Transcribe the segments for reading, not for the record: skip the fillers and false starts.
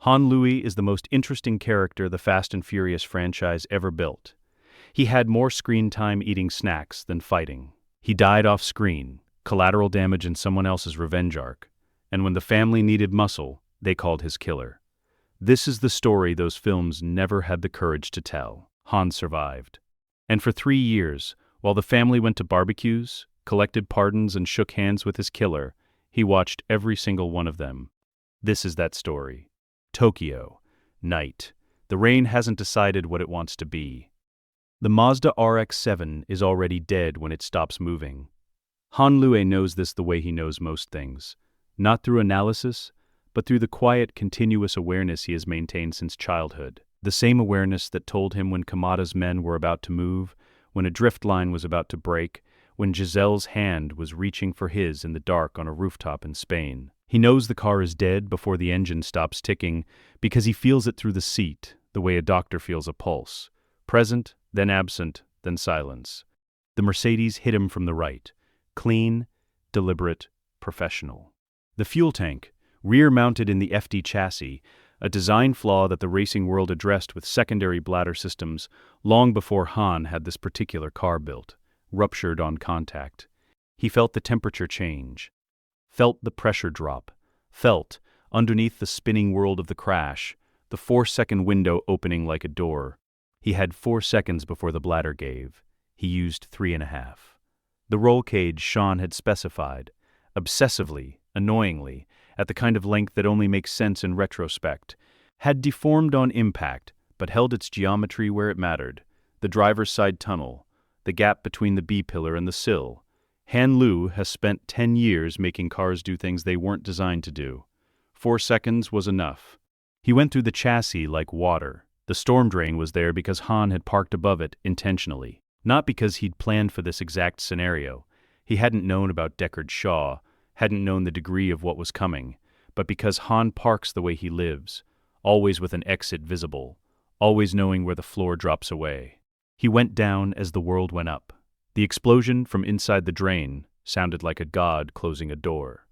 Han Louis is the most interesting character the Fast and Furious franchise ever built. He had more screen time eating snacks than fighting. He died off screen, collateral damage in someone else's revenge arc, and when the family needed muscle, they called his killer. This is the story those films never had the courage to tell. Han survived. And for 3 years, while the family went to barbecues, collected pardons, and shook hands with his killer, he watched every single one of them. This is that story. Tokyo. Night. The rain hasn't decided what it wants to be. The Mazda RX-7 is already dead when it stops moving. Han Louis knows this the way he knows most things. Not through analysis, but through the quiet, continuous awareness he has maintained since childhood. The same awareness that told him when Kamada's men were about to move, when a drift line was about to break, when Gisele's hand was reaching for his in the dark on a rooftop in Spain. He knows the car is dead before the engine stops ticking because he feels it through the seat, the way a doctor feels a pulse. Present, then absent, then silence. The Mercedes hit him from the right. Clean, deliberate, professional. The fuel tank, rear-mounted in the FD chassis, a design flaw that the racing world addressed with secondary bladder systems long before Han had this particular car built, ruptured on contact. He felt the temperature change, felt the pressure drop, felt, underneath the spinning world of the crash, the 4-second window opening like a door. He had 4 seconds before the bladder gave. He used 3.5. The roll cage Sean had specified, obsessively, annoyingly, at the kind of length that only makes sense in retrospect, had deformed on impact, but held its geometry where it mattered. The driver's side tunnel, the gap between the B-pillar and the sill. Han Lu has spent 10 years making cars do things they weren't designed to do. 4 seconds was enough. He went through the chassis like water. The storm drain was there because Han had parked above it intentionally. Not because he'd planned for this exact scenario. He hadn't known about Deckard Shaw, hadn't known the degree of what was coming, but because Han parks the way he lives, always with an exit visible, always knowing where the floor drops away. He went down as the world went up. The explosion from inside the drain sounded like a god closing a door.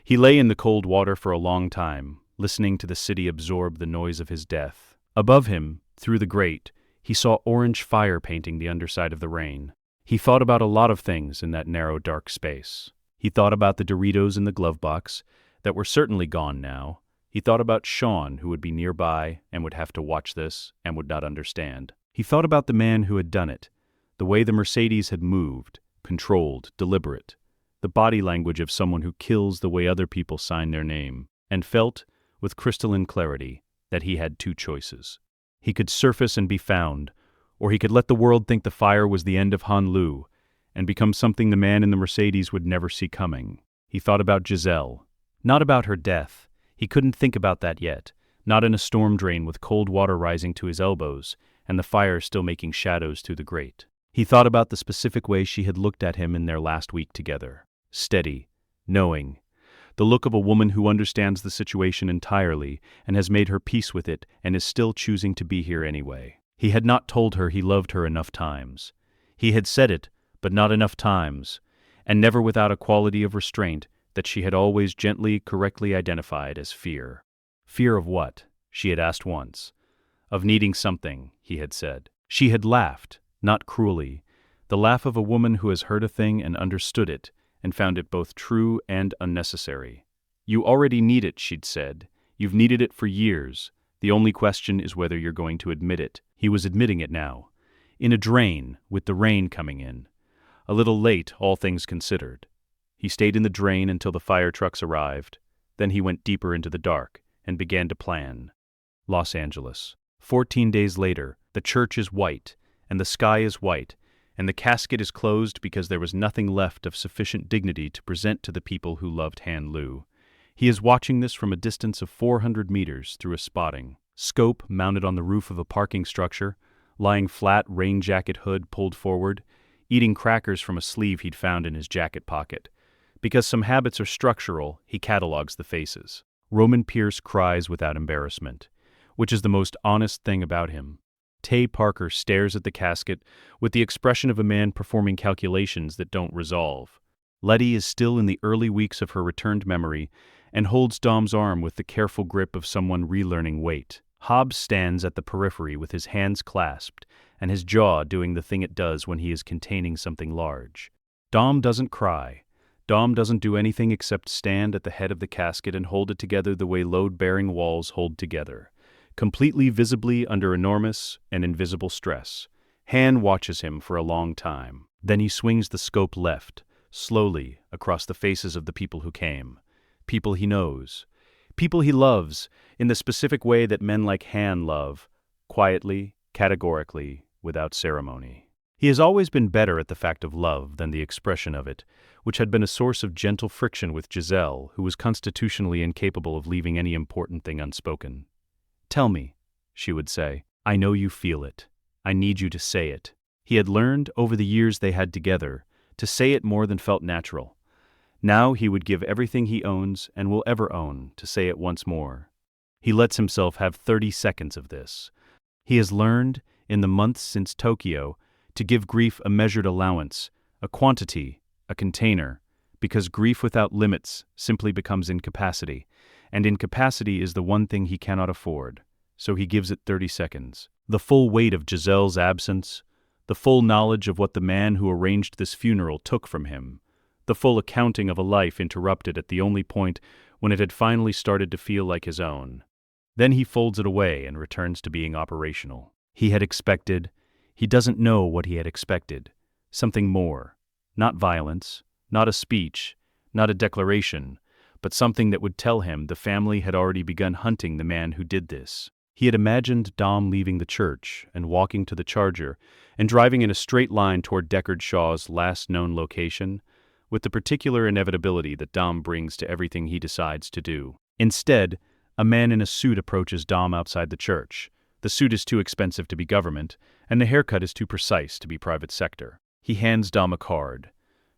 He lay in the cold water for a long time, listening to the city absorb the noise of his death. Above him, through the grate, he saw orange fire painting the underside of the rain. He thought about a lot of things in that narrow, dark space. He thought about the Doritos in the glove box, that were certainly gone now. He thought about Sean, who would be nearby and would have to watch this and would not understand. He thought about the man who had done it, the way the Mercedes had moved, controlled, deliberate, the body language of someone who kills the way other people sign their name, and felt, with crystalline clarity, that he had 2 choices. He could surface and be found, or he could let the world think the fire was the end of Han Lu, and become something the man in the Mercedes would never see coming. He thought about Gisele. Not about her death. He couldn't think about that yet, not in a storm drain with cold water rising to his elbows, and the fire still making shadows through the grate. He thought about the specific way she had looked at him in their last week together. Steady, knowing. The look of a woman who understands the situation entirely and has made her peace with it and is still choosing to be here anyway. He had not told her he loved her enough times. He had said it, but not enough times, and never without a quality of restraint that she had always gently, correctly identified as fear. Fear of what? She had asked once. Of needing something, he had said. She had laughed, not cruelly, the laugh of a woman who has heard a thing and understood it, and found it both true and unnecessary. You already need it, she'd said. You've needed it for years. The only question is whether you're going to admit it. He was admitting it now. In a drain, with the rain coming in. A little late, all things considered. He stayed in the drain until the fire trucks arrived. Then he went deeper into the dark and began to plan. Los Angeles. 14 days later, the church is white, and the sky is white, and the casket is closed because there was nothing left of sufficient dignity to present to the people who loved Han Lu. He is watching this from a distance of 400 meters through a spotting scope mounted on the roof of a parking structure, lying flat, rain jacket hood pulled forward, eating crackers from a sleeve he'd found in his jacket pocket. Because some habits are structural, he catalogues the faces. Roman Pierce cries without embarrassment, which is the most honest thing about him. Tay Parker stares at the casket with the expression of a man performing calculations that don't resolve. Letty is still in the early weeks of her returned memory, and holds Dom's arm with the careful grip of someone relearning weight. Hobbs stands at the periphery with his hands clasped and his jaw doing the thing it does when he is containing something large. Dom doesn't cry. Dom doesn't do anything except stand at the head of the casket and hold it together the way load-bearing walls hold together, completely visibly under enormous and invisible stress. Han watches him for a long time. Then he swings the scope left, slowly, across the faces of the people who came. People he knows. People he loves, in the specific way that men like Han love, quietly, categorically, without ceremony. He has always been better at the fact of love than the expression of it, which had been a source of gentle friction with Gisele, who was constitutionally incapable of leaving any important thing unspoken. "Tell me," she would say. "I know you feel it. I need you to say it." He had learned, over the years they had together, to say it more than felt natural. Now he would give everything he owns and will ever own to say it once more. He lets himself have 30 seconds of this. He has learned, in the months since Tokyo, to give grief a measured allowance, a quantity, a container, because grief without limits simply becomes incapacity, and incapacity is the one thing he cannot afford, so he gives it 30 seconds. The full weight of Gisele's absence, the full knowledge of what the man who arranged this funeral took from him, the full accounting of a life interrupted at the only point when it had finally started to feel like his own. Then he folds it away and returns to being operational. He doesn't know what he had expected. Something more. Not violence, not a speech, not a declaration, but something that would tell him the family had already begun hunting the man who did this. He had imagined Dom leaving the church and walking to the charger and driving in a straight line toward Deckard Shaw's last known location, with the particular inevitability that Dom brings to everything he decides to do. Instead, a man in a suit approaches Dom outside the church. The suit is too expensive to be government, and the haircut is too precise to be private sector. He hands Dom a card.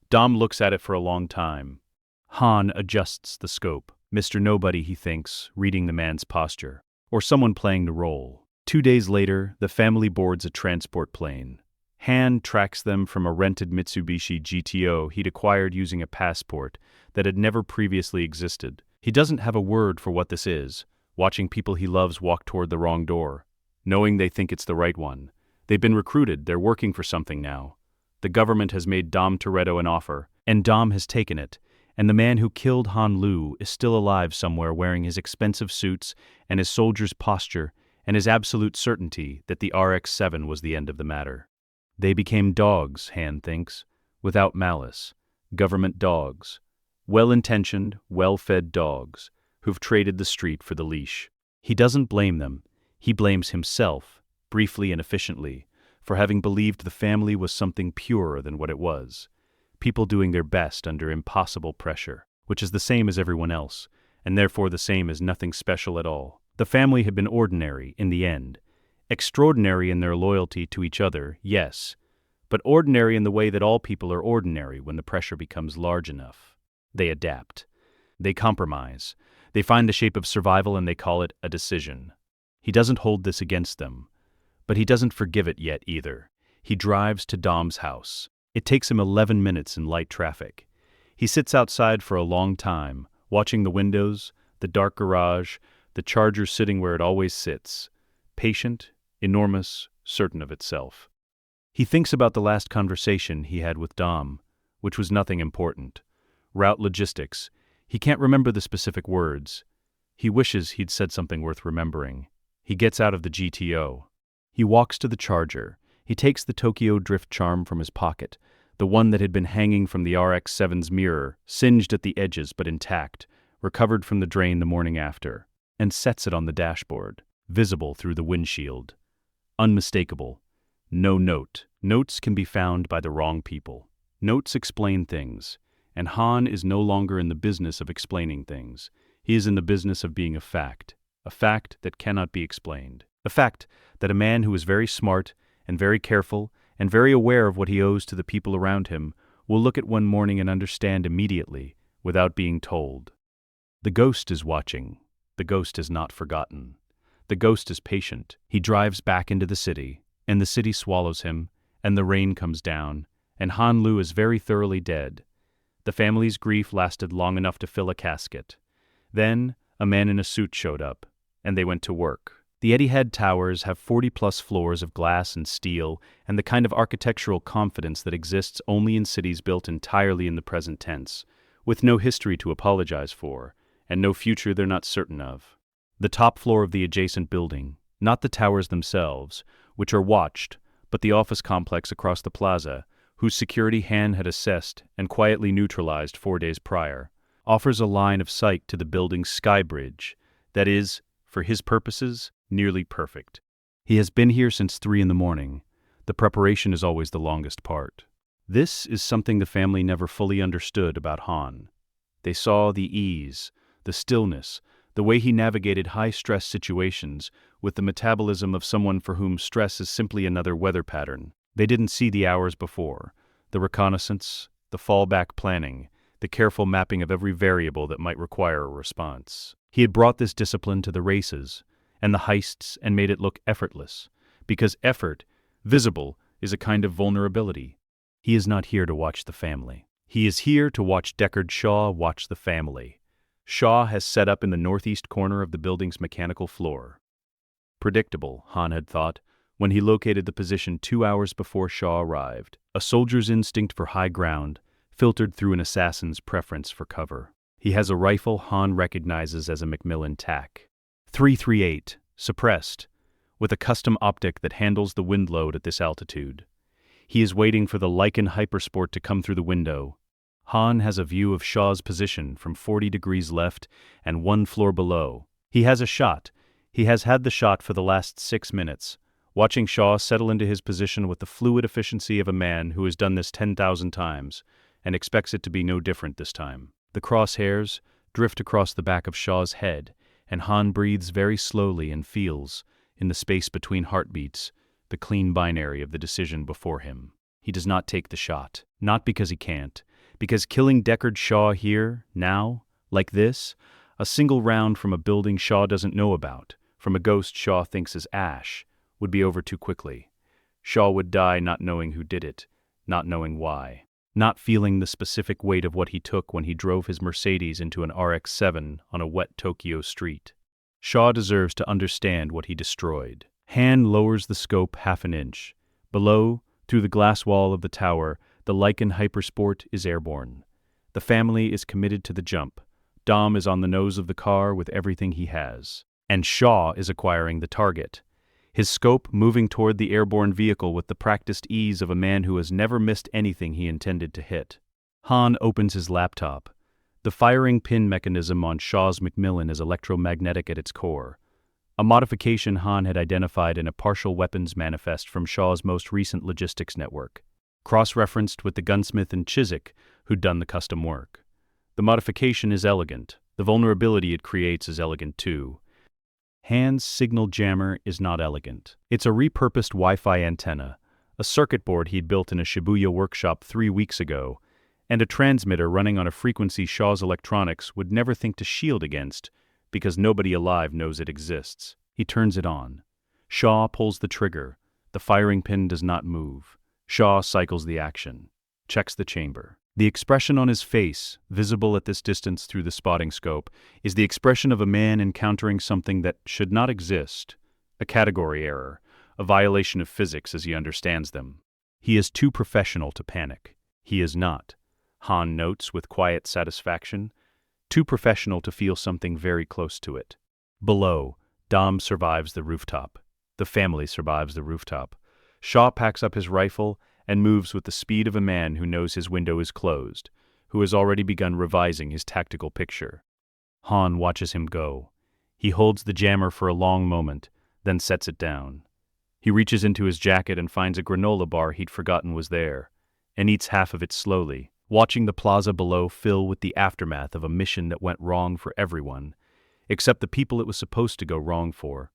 Dom looks at it for a long time. Han adjusts the scope. Mr. Nobody, he thinks, reading the man's posture. Or someone playing the role. 2 days later, the family boards a transport plane. Han tracks them from a rented Mitsubishi GTO he'd acquired using a passport that had never previously existed. He doesn't have a word for what this is, watching people he loves walk toward the wrong door, knowing they think it's the right one. They've been recruited, they're working for something now. The government has made Dom Toretto an offer, and Dom has taken it, and the man who killed Han Lu is still alive somewhere wearing his expensive suits and his soldier's posture and his absolute certainty that the RX-7 was the end of the matter. They became dogs, Han thinks, without malice. Government dogs. Well-intentioned, well-fed dogs, who've traded the street for the leash. He doesn't blame them. He blames himself, briefly and efficiently, for having believed the family was something purer than what it was. People doing their best under impossible pressure, which is the same as everyone else, and therefore the same as nothing special at all. The family had been ordinary, in the end. Extraordinary in their loyalty to each other, yes, but ordinary in the way that all people are ordinary when the pressure becomes large enough. They adapt. They compromise. They find the shape of survival and they call it a decision. He doesn't hold this against them, but he doesn't forgive it yet either. He drives to Dom's house. It takes him 11 minutes in light traffic. He sits outside for a long time, watching the windows, the dark garage, the charger sitting where it always sits, patient, enormous, certain of itself. He thinks about the last conversation he had with Dom, which was nothing important. Route logistics. He can't remember the specific words. He wishes he'd said something worth remembering. He gets out of the GTO. He walks to the charger. He takes the Tokyo Drift charm from his pocket, the one that had been hanging from the RX-7's mirror, singed at the edges but intact, recovered from the drain the morning after, and sets it on the dashboard, visible through the windshield. Unmistakable. No note. Notes can be found by the wrong people. Notes explain things, and Han is no longer in the business of explaining things. He is in the business of being a fact that cannot be explained. A fact that a man who is very smart and very careful and very aware of what he owes to the people around him will look at one morning and understand immediately, without being told. The ghost is watching. The ghost is not forgotten. The ghost is patient. He drives back into the city, and the city swallows him, and the rain comes down, and Han Lu is very thoroughly dead. The family's grief lasted long enough to fill a casket. Then, a man in a suit showed up, and they went to work. The Etihad Towers have 40-plus floors of glass and steel and the kind of architectural confidence that exists only in cities built entirely in the present tense, with no history to apologize for, and no future they're not certain of. The top floor of the adjacent building, not the towers themselves, which are watched, but the office complex across the plaza, whose security Han had assessed and quietly neutralized 4 days prior, offers a line of sight to the building's sky bridge that is, for his purposes, nearly perfect. He has been here since 3 in the morning. The preparation is always the longest part. This is something the family never fully understood about Han. They saw the ease, the stillness, the way he navigated high-stress situations with the metabolism of someone for whom stress is simply another weather pattern. They didn't see the hours before, the reconnaissance, the fallback planning, the careful mapping of every variable that might require a response. He had brought this discipline to the races and the heists and made it look effortless, because effort, visible, is a kind of vulnerability. He is not here to watch the family. He is here to watch Deckard Shaw watch the family. Shaw has set up in the northeast corner of the building's mechanical floor. Predictable, Han had thought, when he located the position 2 hours before Shaw arrived. A soldier's instinct for high ground, filtered through an assassin's preference for cover. He has a rifle Han recognizes as a Macmillan TAC. 338, suppressed, with a custom optic that handles the wind load at this altitude. He is waiting for the Lycan Hypersport to come through the window. Han has a view of Shaw's position from 40 degrees left and 1 floor below. He has a shot. He has had the shot for the last 6 minutes, watching Shaw settle into his position with the fluid efficiency of a man who has done this 10,000 times and expects it to be no different this time. The crosshairs drift across the back of Shaw's head, and Han breathes very slowly and feels, in the space between heartbeats, the clean binary of the decision before him. He does not take the shot, not because he can't, because killing Deckard Shaw here, now, like this, a single round from a building Shaw doesn't know about, from a ghost Shaw thinks is ash, would be over too quickly. Shaw would die not knowing who did it, not knowing why, not feeling the specific weight of what he took when he drove his Mercedes into an RX-7 on a wet Tokyo street. Shaw deserves to understand what he destroyed. Han lowers the scope half an inch. Below, through the glass wall of the tower, the Lycan Hypersport is airborne. The family is committed to the jump. Dom is on the nose of the car with everything he has. And Shaw is acquiring the target. His scope moving toward the airborne vehicle with the practiced ease of a man who has never missed anything he intended to hit. Han opens his laptop. The firing pin mechanism on Shaw's Macmillan is electromagnetic at its core, a modification Han had identified in a partial weapons manifest from Shaw's most recent logistics network, cross-referenced with the gunsmith and Chiswick who'd done the custom work. The modification is elegant. The vulnerability it creates is elegant too. Han's signal jammer is not elegant. It's a repurposed Wi-Fi antenna, a circuit board he'd built in a Shibuya workshop 3 weeks ago, and a transmitter running on a frequency Shaw's electronics would never think to shield against, because nobody alive knows it exists. He turns it on. Shaw pulls the trigger. The firing pin does not move. Shaw cycles the action, checks the chamber. The expression on his face, visible at this distance through the spotting scope, is the expression of a man encountering something that should not exist, a category error, a violation of physics as he understands them. He is too professional to panic. He is not, Han notes with quiet satisfaction, too professional to feel something very close to it. Below, Dom survives the rooftop. The family survives the rooftop. Shaw packs up his rifle and moves with the speed of a man who knows his window is closed, who has already begun revising his tactical picture. Han watches him go. He holds the jammer for a long moment, then sets it down. He reaches into his jacket and finds a granola bar he'd forgotten was there, and eats half of it slowly, watching the plaza below fill with the aftermath of a mission that went wrong for everyone, except the people it was supposed to go wrong for.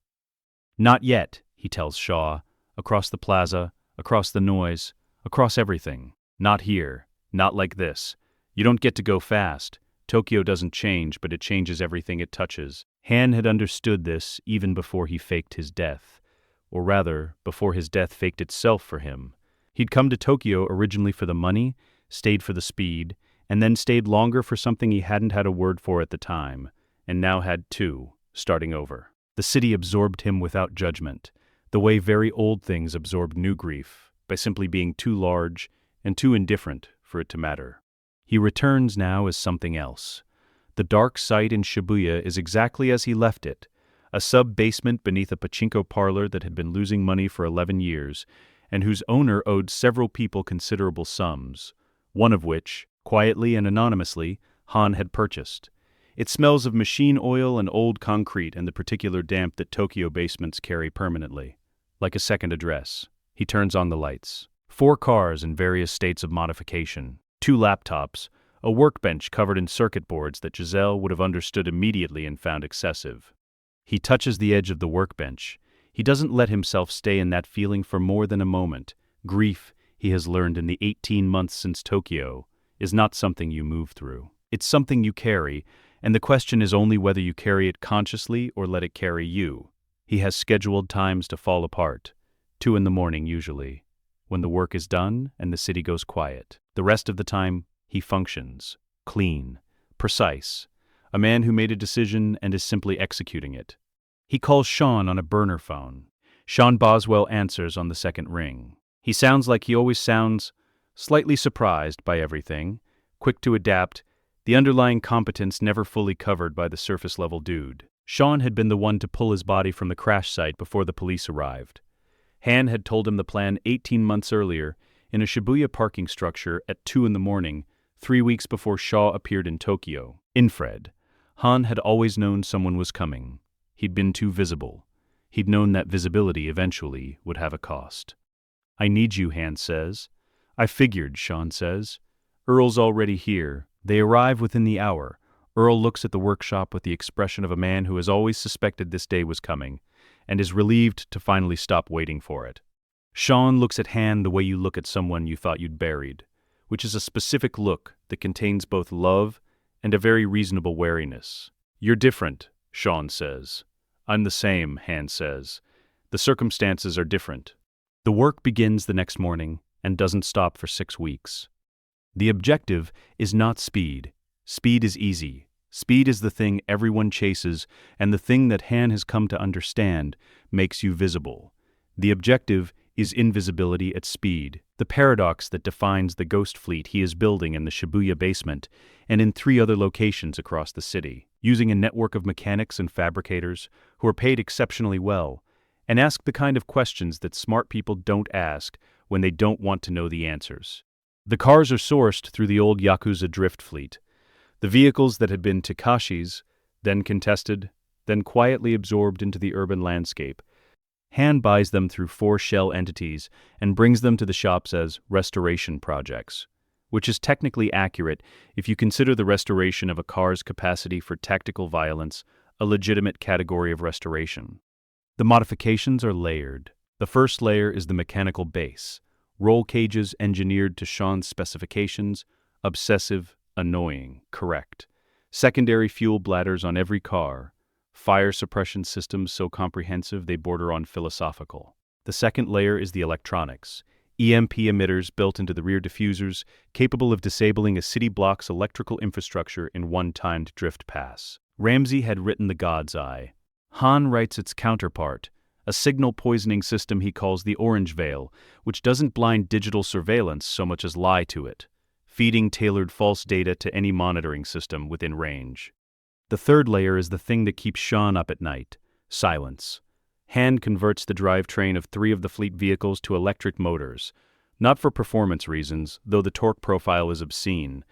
"Not yet," he tells Shaw, across the plaza, across the noise, across everything. "Not here. Not like this. You don't get to go fast. Tokyo doesn't change, but it changes everything it touches." Han had understood this even before he faked his death, or rather, before his death faked itself for him. He'd come to Tokyo originally for the money, stayed for the speed, and then stayed longer for something he hadn't had a word for at the time, and now had two, starting over. The city absorbed him without judgment, the way very old things absorb new grief, by simply being too large and too indifferent for it to matter. He returns now as something else. The dark site in Shibuya is exactly as he left it, a sub-basement beneath a pachinko parlor that had been losing money for 11 years, and whose owner owed several people considerable sums, one of which, quietly and anonymously, Han had purchased. It smells of machine oil and old concrete and the particular damp that Tokyo basements carry permanently. Like a second address. He turns on the lights. 4 cars in various states of modification, 2 laptops, a workbench covered in circuit boards that Gisele would have understood immediately and found excessive. He touches the edge of the workbench. He doesn't let himself stay in that feeling for more than a moment. Grief, he has learned in the 18 months since Tokyo, is not something you move through. It's something you carry, and the question is only whether you carry it consciously or let it carry you. He has scheduled times to fall apart, 2 in the morning usually, when the work is done and the city goes quiet. The rest of the time, he functions, clean, precise, a man who made a decision and is simply executing it. He calls Sean on a burner phone. Sean Boswell answers on the second ring. He sounds like he always sounds, slightly surprised by everything, quick to adapt, the underlying competence never fully covered by the surface-level dude. Sean had been the one to pull his body from the crash site before the police arrived. Han had told him the plan 18 months earlier in a Shibuya parking structure at 2 in the morning, 3 weeks before Shaw appeared in Tokyo. Infrared. Han had always known someone was coming. He'd been too visible. He'd known that visibility eventually would have a cost. I need you, Han says. I figured, Sean says. Earl's already here. They arrive within the hour. Earl looks at the workshop with the expression of a man who has always suspected this day was coming, and is relieved to finally stop waiting for it. Sean looks at Han the way you look at someone you thought you'd buried, which is a specific look that contains both love and a very reasonable wariness. You're different, Sean says. I'm the same, Han says. The circumstances are different. The work begins the next morning and doesn't stop for 6 weeks. The objective is not speed. Speed is easy. Speed is the thing everyone chases, and the thing that Han has come to understand makes you visible. The objective is invisibility at speed, the paradox that defines the ghost fleet he is building in the Shibuya basement and in 3 other locations across the city, using a network of mechanics and fabricators who are paid exceptionally well and ask the kind of questions that smart people don't ask when they don't want to know the answers. The cars are sourced through the old Yakuza drift fleet. The vehicles that had been Takashi's, then contested, then quietly absorbed into the urban landscape. Han buys them through 4 shell entities and brings them to the shops as restoration projects, which is technically accurate if you consider the restoration of a car's capacity for tactical violence a legitimate category of restoration. The modifications are layered. The first layer is the mechanical base, roll cages engineered to Sean's specifications, obsessive, annoying, correct. Secondary fuel bladders on every car. Fire suppression systems so comprehensive they border on philosophical. The second layer is the electronics. EMP emitters built into the rear diffusers, capable of disabling a city block's electrical infrastructure in one timed drift pass. Ramsey had written the God's Eye. Han writes its counterpart, a signal poisoning system he calls the Orange Veil, which doesn't blind digital surveillance so much as lie to it, feeding tailored false data to any monitoring system within range. The third layer is the thing that keeps Sean up at night, silence. Han converts the drivetrain of 3 of the fleet vehicles to electric motors, not for performance reasons, though the torque profile is obscene,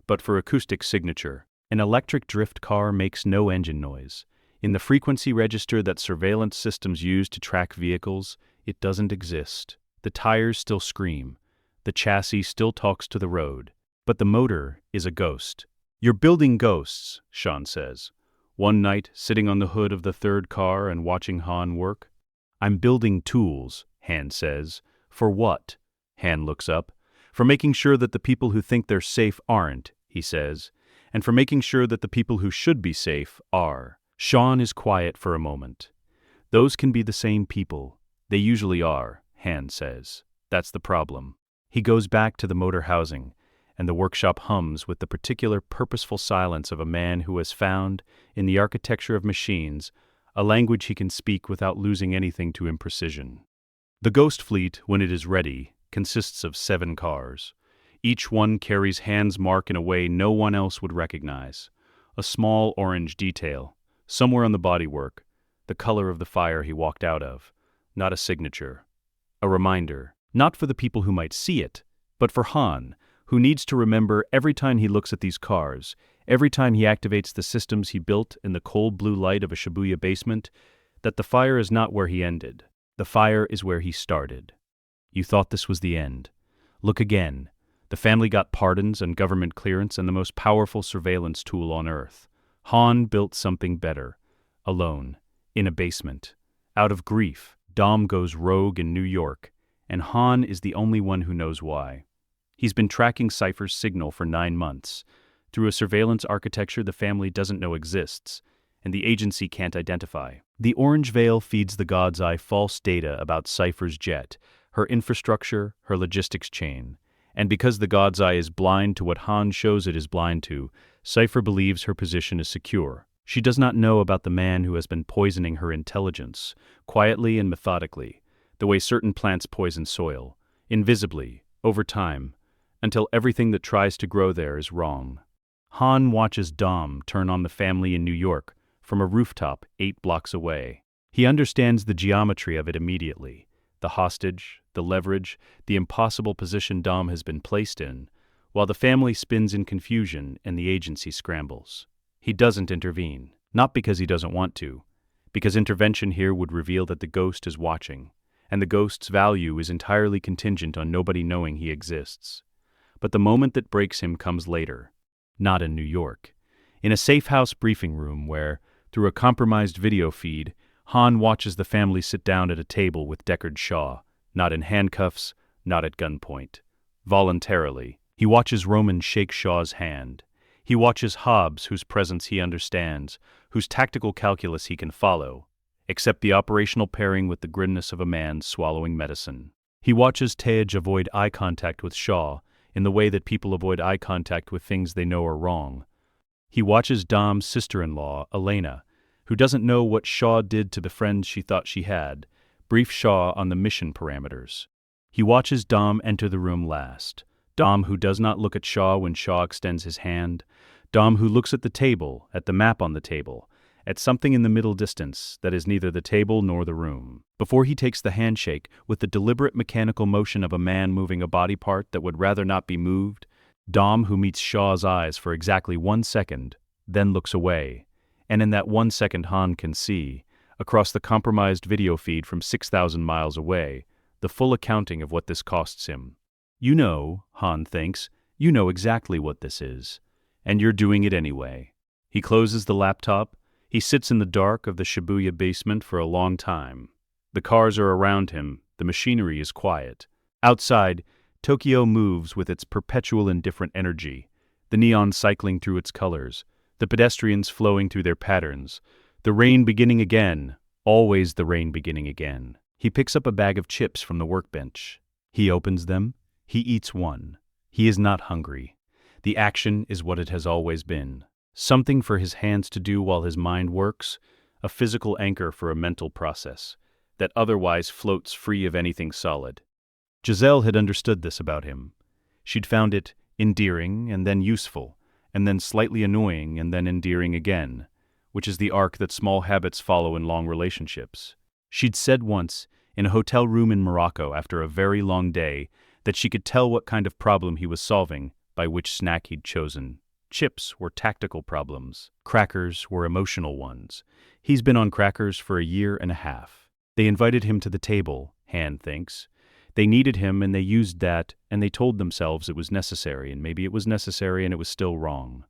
but for acoustic signature. An electric drift car makes no engine noise. In the frequency register that surveillance systems use to track vehicles, it doesn't exist. The tires still scream. The chassis still talks to the road. But the motor is a ghost. You're building ghosts, Sean says. One night, sitting on the hood of the 3rd car and watching Han work. I'm building tools, Han says. For what? Han looks up. For making sure that the people who think they're safe aren't, he says. And for making sure that the people who should be safe are. Sean is quiet for a moment. Those can be the same people. They usually are, Han says. That's the problem. He goes back to the motor housing, and the workshop hums with the particular purposeful silence of a man who has found, in the architecture of machines, a language he can speak without losing anything to imprecision. The Ghost Fleet, when it is ready, consists of 7 cars. Each one carries Han's mark in a way no one else would recognize. A small orange detail, somewhere on the bodywork, the color of the fire he walked out of. Not a signature. A reminder, not for the people who might see it, but for Han, who needs to remember every time he looks at these cars, every time he activates the systems he built in the cold blue light of a Shibuya basement, that the fire is not where he ended. The fire is where he started. You thought this was the end. Look again. The family got pardons and government clearance and the most powerful surveillance tool on Earth. Han built something better. Alone. In a basement. Out of grief, Dom goes rogue in New York, and Han is the only one who knows why. He's been tracking Cypher's signal for 9 months, through a surveillance architecture the family doesn't know exists, and the agency can't identify. The orange veil feeds the God's Eye false data about Cypher's jet, her infrastructure, her logistics chain. And because the God's Eye is blind to what Han shows it is blind to, Cypher believes her position is secure. She does not know about the man who has been poisoning her intelligence, quietly and methodically, the way certain plants poison soil, invisibly, over time, until everything that tries to grow there is wrong. Han watches Dom turn on the family in New York, from a rooftop 8 blocks away. He understands the geometry of it immediately. The hostage, the leverage, the impossible position Dom has been placed in, while the family spins in confusion and the agency scrambles. He doesn't intervene, not because he doesn't want to, because intervention here would reveal that the ghost is watching, and the ghost's value is entirely contingent on nobody knowing he exists. But the moment that breaks him comes later, not in New York. In a safe house briefing room where, through a compromised video feed, Han watches the family sit down at a table with Deckard Shaw, not in handcuffs, not at gunpoint. Voluntarily, he watches Roman shake Shaw's hand. He watches Hobbs, whose presence he understands, whose tactical calculus he can follow, except the operational pairing with the grimness of a man swallowing medicine. He watches Tej avoid eye contact with Shaw in the way that people avoid eye contact with things they know are wrong. He watches Dom's sister-in-law, Elena, who doesn't know what Shaw did to the friends she thought she had, brief Shaw on the mission parameters. He watches Dom enter the room last. Dom who does not look at Shaw when Shaw extends his hand. Dom who looks at the table, at the map on the table, at something in the middle distance that is neither the table nor the room. Before he takes the handshake with the deliberate mechanical motion of a man moving a body part that would rather not be moved, Dom who meets Shaw's eyes for exactly 1 second, then looks away. And in that 1 second Han can see, across the compromised video feed from 6,000 miles away, the full accounting of what this costs him. You know, Han thinks, you know exactly what this is. And you're doing it anyway. He closes the laptop. He sits in the dark of the Shibuya basement for a long time. The cars are around him. The machinery is quiet. Outside, Tokyo moves with its perpetual indifferent energy, the neon cycling through its colors, the pedestrians flowing through their patterns, the rain beginning again, always the rain beginning again. He picks up a bag of chips from the workbench. He opens them. He eats one. He is not hungry. The action is what it has always been. Something for his hands to do while his mind works, a physical anchor for a mental process, that otherwise floats free of anything solid. Gisele had understood this about him. She'd found it endearing and then useful, and then slightly annoying and then endearing again, which is the arc that small habits follow in long relationships. She'd said once, in a hotel room in Morocco after a very long day, that she could tell what kind of problem he was solving by which snack he'd chosen. Chips were tactical problems. Crackers were emotional ones. He's been on crackers for 1.5 years. They invited him to the table, Han thinks. They needed him and they used that, and they told themselves it was necessary, and maybe it was necessary and it was still wrong.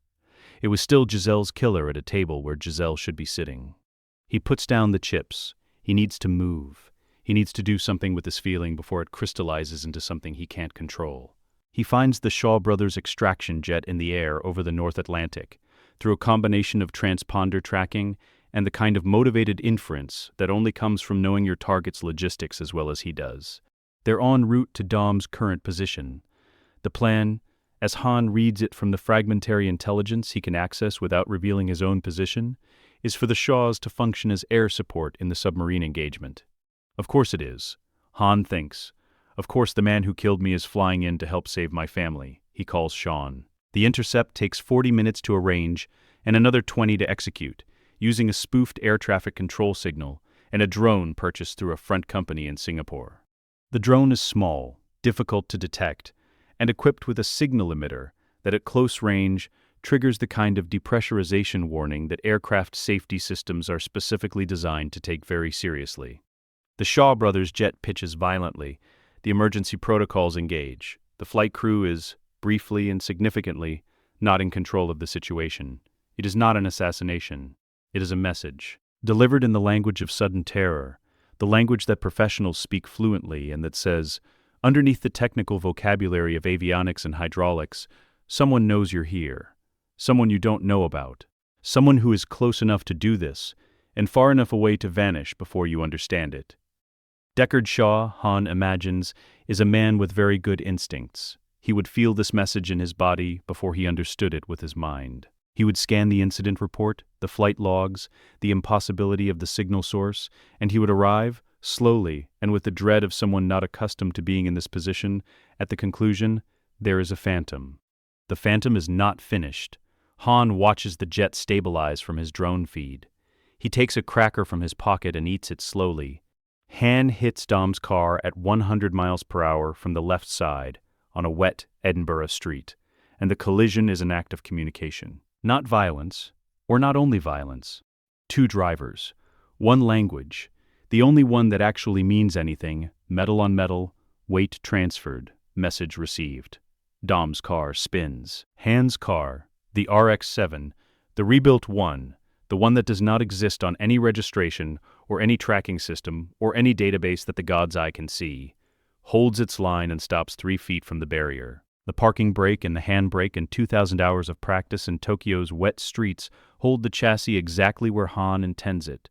It was still Gisele's killer at a table where Gisele should be sitting. He puts down the chips. He needs to move. He needs to do something with this feeling before it crystallizes into something he can't control. He finds the Shaw brothers' extraction jet in the air over the North Atlantic, through a combination of transponder tracking and the kind of motivated inference that only comes from knowing your target's logistics as well as he does. They're en route to Dom's current position. The plan, as Han reads it from the fragmentary intelligence he can access without revealing his own position, is for the Shaws to function as air support in the submarine engagement. Of course it is. Han thinks. Of course the man who killed me is flying in to help save my family, he calls Sean. The intercept takes 40 minutes to arrange and another 20 to execute, using a spoofed air traffic control signal and a drone purchased through a front company in Singapore. The drone is small, difficult to detect, and equipped with a signal emitter that at close range triggers the kind of depressurization warning that aircraft safety systems are specifically designed to take very seriously. The Shaw brothers' jet pitches violently. The emergency protocols engage. The flight crew is, briefly and significantly, not in control of the situation. It is not an assassination. It is a message, delivered in the language of sudden terror, the language that professionals speak fluently and that says, underneath the technical vocabulary of avionics and hydraulics, someone knows you're here, someone you don't know about, someone who is close enough to do this and far enough away to vanish before you understand it. Deckard Shaw, Han imagines, is a man with very good instincts. He would feel this message in his body before he understood it with his mind. He would scan the incident report, the flight logs, the impossibility of the signal source, and he would arrive, slowly and with the dread of someone not accustomed to being in this position, at the conclusion, there is a phantom. The phantom is not finished. Han watches the jet stabilize from his drone feed. He takes a cracker from his pocket and eats it slowly. Han hits Dom's car at 100 miles per hour from the left side on a wet Edinburgh street, and the collision is an act of communication. Not violence, or not only violence. Two drivers, one language, the only one that actually means anything, metal on metal, weight transferred, message received. Dom's car spins. Han's car, the RX-7, the rebuilt one, the one that does not exist on any registration or any tracking system or any database that the God's eye can see, holds its line and stops 3 feet from the barrier. The parking brake and the handbrake and 2,000 hours of practice in Tokyo's wet streets hold the chassis exactly where Han intends it.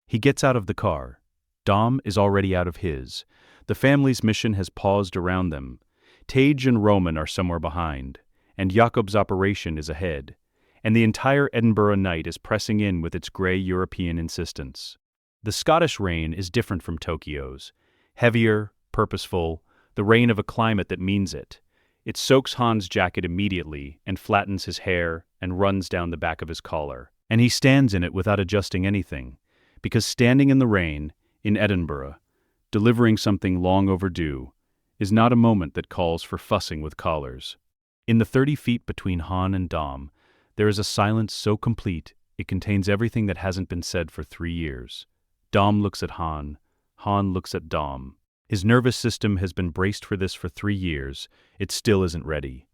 He gets out of the car. Dom is already out of his. The family's mission has paused around them. Tage and Roman are somewhere behind, and Jakob's operation is ahead, and the entire Edinburgh night is pressing in with its grey European insistence. The Scottish rain is different from Tokyo's. Heavier, purposeful, the rain of a climate that means it. It soaks Han's jacket immediately and flattens his hair and runs down the back of his collar. And he stands in it without adjusting anything, because standing in the rain, in Edinburgh, delivering something long overdue, is not a moment that calls for fussing with collars. In the 30 feet between Han and Dom, there is a silence so complete it contains everything that hasn't been said for 3 years. Dom looks at Han. Han looks at Dom. His nervous system has been braced for this for 3 years. It still isn't ready.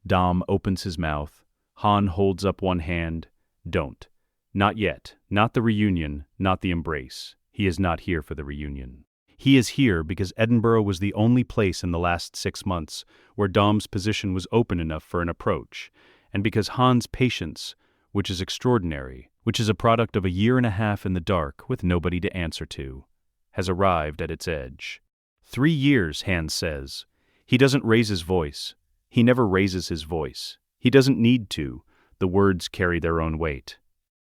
Dom opens his mouth. Han holds up one hand. Don't. Not yet. Not the reunion. Not the embrace. He is not here for the reunion. He is here because Edinburgh was the only place in the last 6 months where Dom's position was open enough for an approach, and because Han's patience, which is extraordinary, which is a product of a 1.5 years in the dark with nobody to answer to, has arrived at its edge. 3 years, Han says. He doesn't raise his voice. He never raises his voice. He doesn't need to. The words carry their own weight.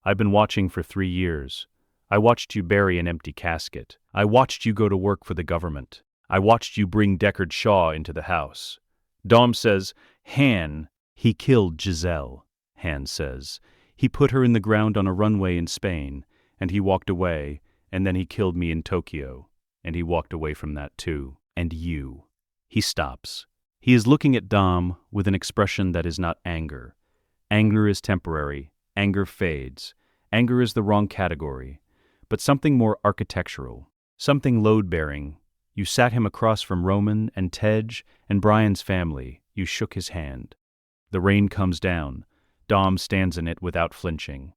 I've been watching for 3 years. I watched you bury an empty casket. I watched you go to work for the government. I watched you bring Deckard Shaw into the house. Dom says, Han, he killed Gisele, Han says. He put her in the ground on a runway in Spain, and he walked away, and then he killed me in Tokyo. And he walked away from that too. And you. He stops. He is looking at Dom with an expression that is not anger. Anger is temporary. Anger fades. Anger is the wrong category. But something more architectural. Something load-bearing. You sat him across from Roman and Tej and Brian's family. You shook his hand. The rain comes down. Dom stands in it without flinching.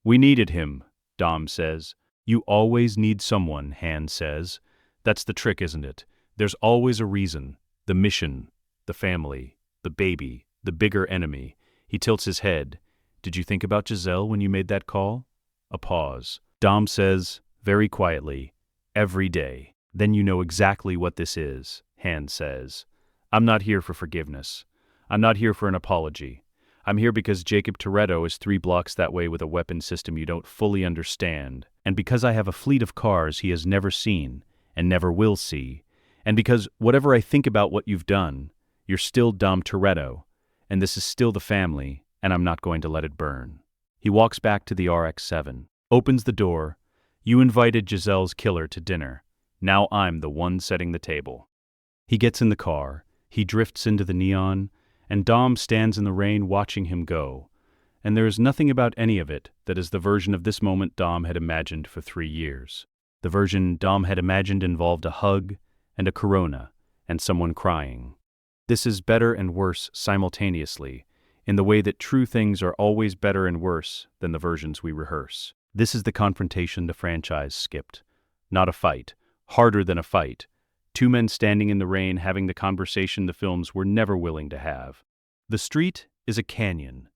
We needed him, Dom says. You always need someone, Han says. That's the trick, isn't it? There's always a reason. The mission, the family, the baby, the bigger enemy. He tilts his head. Did you think about Gisele when you made that call? A pause. Dom says, very quietly, every day. Then you know exactly what this is, Han says. I'm not here for forgiveness. I'm not here for an apology. I'm here because Jacob Toretto is 3 blocks that way with a weapon system you don't fully understand, and because I have a fleet of cars he has never seen and never will see, and because whatever I think about what you've done, you're still Dom Toretto, and this is still the family, and I'm not going to let it burn. He walks back to the RX-7, opens the door. You invited Gisele's killer to dinner. Now I'm the one setting the table. He gets in the car, he drifts into the neon, and Dom stands in the rain watching him go. And there is nothing about any of it that is the version of this moment Dom had imagined for 3 years. The version Dom had imagined involved a hug and a Corona and someone crying. This is better and worse simultaneously, in the way that true things are always better and worse than the versions we rehearse. This is the confrontation the franchise skipped. Not a fight, harder than a fight. 2 men standing in the rain having the conversation the films were never willing to have. The street is a canyon.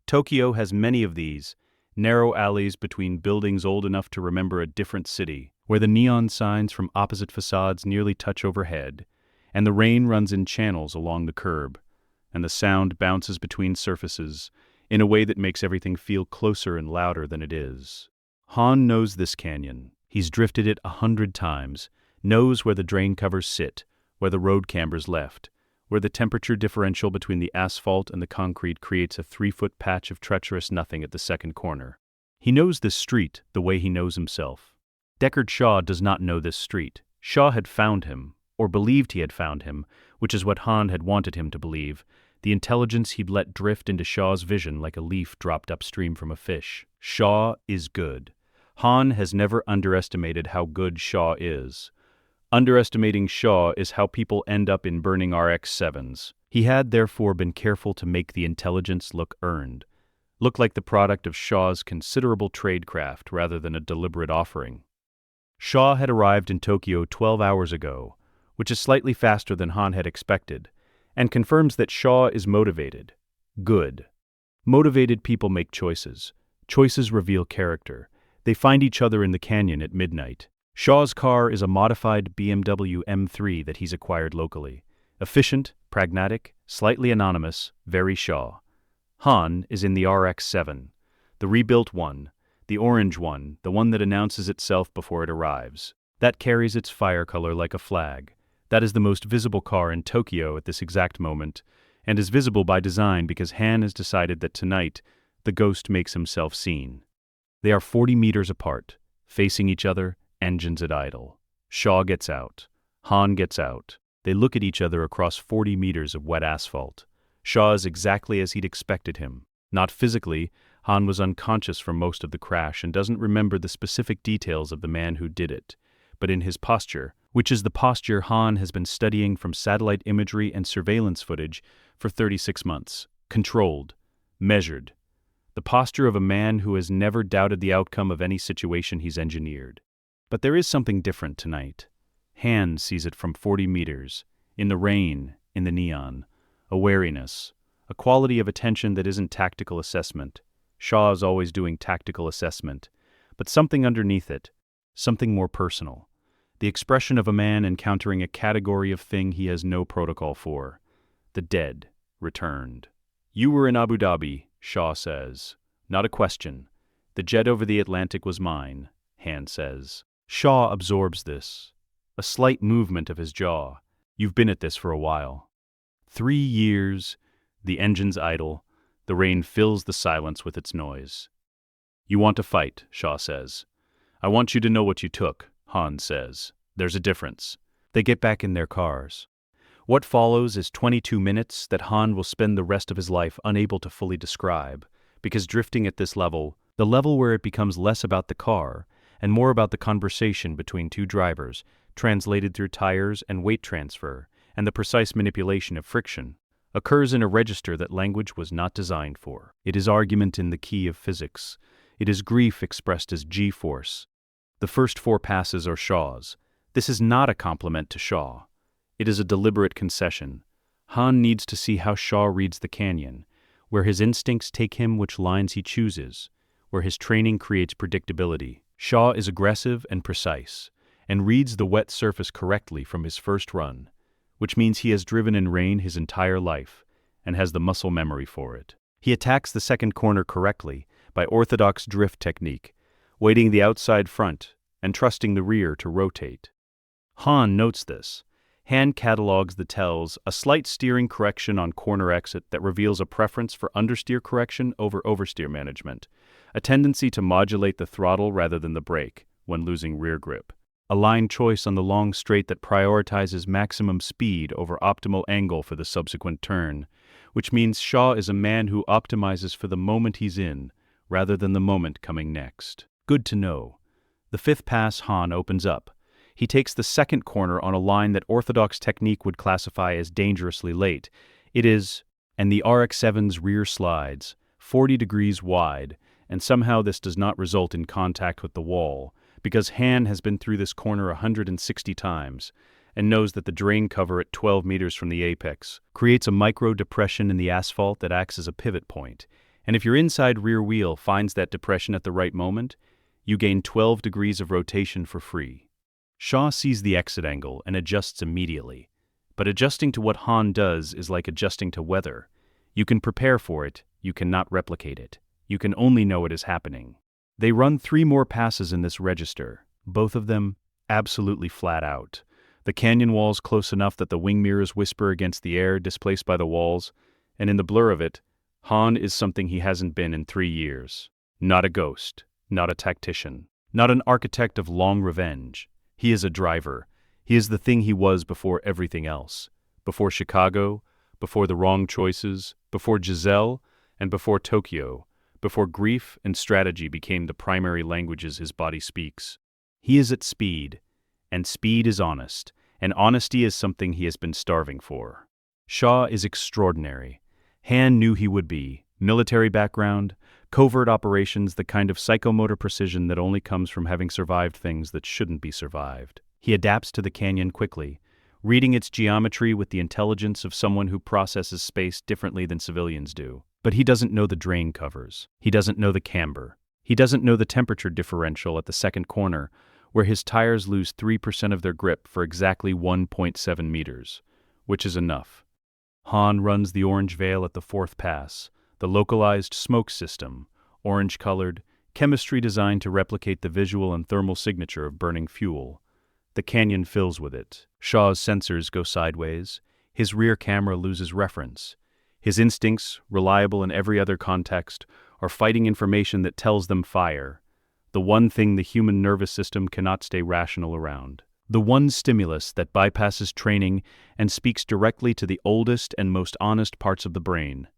Tokyo has many of these, narrow alleys between buildings old enough to remember a different city, where the neon signs from opposite facades nearly touch overhead, and the rain runs in channels along the curb, and the sound bounces between surfaces in a way that makes everything feel closer and louder than it is. Han knows this canyon. He's drifted it 100 times, knows where the drain covers sit, where the road cambers left, where the temperature differential between the asphalt and the concrete creates a 3-foot patch of treacherous nothing at the second corner. He knows this street the way he knows himself. Deckard Shaw does not know this street. Shaw had found him, or believed he had found him, which is what Han had wanted him to believe, the intelligence he'd let drift into Shaw's vision like a leaf dropped upstream from a fish. Shaw is good. Han has never underestimated how good Shaw is. Underestimating Shaw is how people end up in burning RX-7s. He had therefore been careful to make the intelligence look earned, look like the product of Shaw's considerable tradecraft rather than a deliberate offering. Shaw had arrived in Tokyo 12 hours ago, which is slightly faster than Han had expected, and confirms that Shaw is motivated. Good. Motivated people make choices. Choices reveal character. They find each other in the canyon at midnight. Shaw's car is a modified BMW M3 that he's acquired locally. Efficient, pragmatic, slightly anonymous, very Shaw. Han is in the RX-7, the rebuilt one, the orange one, the one that announces itself before it arrives. That carries its fire color like a flag. That is the most visible car in Tokyo at this exact moment, and is visible by design because Han has decided that tonight the ghost makes himself seen. They are 40 meters apart, facing each other, engines at idle. Shaw gets out. Han gets out. They look at each other across 40 meters of wet asphalt. Shaw is exactly as he'd expected him. Not physically, Han was unconscious for most of the crash and doesn't remember the specific details of the man who did it, but in his posture, which is the posture Han has been studying from satellite imagery and surveillance footage for 36 months. Controlled. Measured. The posture of a man who has never doubted the outcome of any situation he's engineered. But there is something different tonight. Han sees it from 40 meters, in the rain, in the neon. A wariness, a quality of attention that isn't tactical assessment. Shaw is always doing tactical assessment, but something underneath it, something more personal. The expression of a man encountering a category of thing he has no protocol for. The dead, returned. You were in Abu Dhabi, Shaw says. Not a question. The jet over the Atlantic was mine, Han says. Shaw absorbs this. A slight movement of his jaw. You've been at this for a while. 3 years, the engines idle, the rain fills the silence with its noise. You want to fight, Shaw says. I want you to know what you took, Han says. There's a difference. They get back in their cars. What follows is 22 minutes that Han will spend the rest of his life unable to fully describe, because drifting at this level, the level where it becomes less about the car and more about the conversation between 2 drivers, translated through tires and weight transfer, and the precise manipulation of friction, occurs in a register that language was not designed for. It is argument in the key of physics. It is grief expressed as G-force. The first 4 passes are Shaw's. This is not a compliment to Shaw. It is a deliberate concession. Han needs to see how Shaw reads the canyon, where his instincts take him which lines he chooses, where his training creates predictability. Shaw is aggressive and precise, and reads the wet surface correctly from his first run, which means he has driven in rain his entire life, and has the muscle memory for it. He attacks the second corner correctly by orthodox drift technique, waiting the outside front and trusting the rear to rotate. Han notes this. Han catalogs the tells, a slight steering correction on corner exit that reveals a preference for understeer correction over oversteer management, a tendency to modulate the throttle rather than the brake when losing rear grip, a line choice on the long straight that prioritizes maximum speed over optimal angle for the subsequent turn, which means Shaw is a man who optimizes for the moment he's in, rather than the moment coming next. Good to know. The fifth pass Han opens up. He takes the second corner on a line that orthodox technique would classify as dangerously late. It is, and the RX-7's rear slides, 40 degrees wide, and somehow this does not result in contact with the wall, because Han has been through this corner 160 times, and knows that the drain cover at 12 meters from the apex creates a micro depression in the asphalt that acts as a pivot point, and if your inside rear wheel finds that depression at the right moment, you gain 12 degrees of rotation for free. Shaw sees the exit angle and adjusts immediately. But adjusting to what Han does is like adjusting to weather. You can prepare for it, you cannot replicate it. You can only know it is happening. They run 3 more passes in this register, both of them absolutely flat out. The canyon walls close enough that the wing mirrors whisper against the air displaced by the walls, and in the blur of it, Han is something he hasn't been in 3 years. Not a ghost, not a tactician, not an architect of long revenge. He is a driver. He is the thing he was before everything else. Before Chicago, before the wrong choices, before Gisele, and before Tokyo, before grief and strategy became the primary languages his body speaks. He is at speed, and speed is honest, and honesty is something he has been starving for. Shaw is extraordinary. Han knew he would be. Military background, covert operations, the kind of psychomotor precision that only comes from having survived things that shouldn't be survived. He adapts to the canyon quickly, reading its geometry with the intelligence of someone who processes space differently than civilians do. But he doesn't know the drain covers. He doesn't know the camber. He doesn't know the temperature differential at the second corner, where his tires lose 3% of their grip for exactly 1.7 meters, which is enough. Han runs the orange veil at the fourth pass, the localized smoke system, orange-colored, chemistry designed to replicate the visual and thermal signature of burning fuel. The canyon fills with it. Shaw's sensors go sideways. His rear camera loses reference. His instincts, reliable in every other context, are fighting information that tells them fire. The one thing the human nervous system cannot stay rational around. The one stimulus that bypasses training and speaks directly to the oldest and most honest parts of the brain.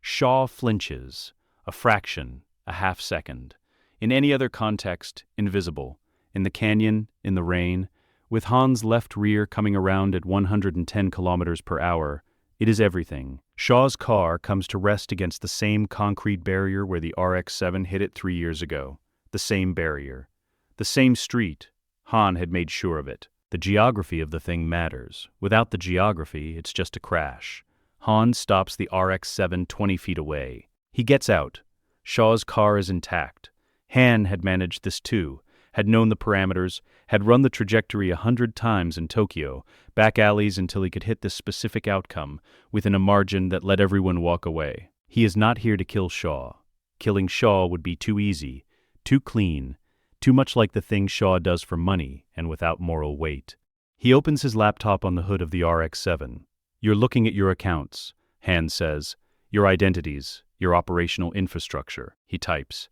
Shaw flinches, a fraction, a half second. In any other context, invisible. In the canyon, in the rain, with Han's left rear coming around at 110 kilometers per hour, it is everything. Shaw's car comes to rest against the same concrete barrier where the RX-7 hit it 3 years ago. The same barrier. The same street. Han had made sure of it. The geography of the thing matters. Without the geography, it's just a crash. Han stops the RX-7 20 feet away. He gets out. Shaw's car is intact. Han had managed this too, had known the parameters, had run the trajectory 100 times in Tokyo, back alleys until he could hit this specific outcome, within a margin that let everyone walk away. He is not here to kill Shaw. Killing Shaw would be too easy, too clean, too much like the thing Shaw does for money and without moral weight. He opens his laptop on the hood of the RX-7. You're looking at your accounts, Han says, your identities, your operational infrastructure, he types.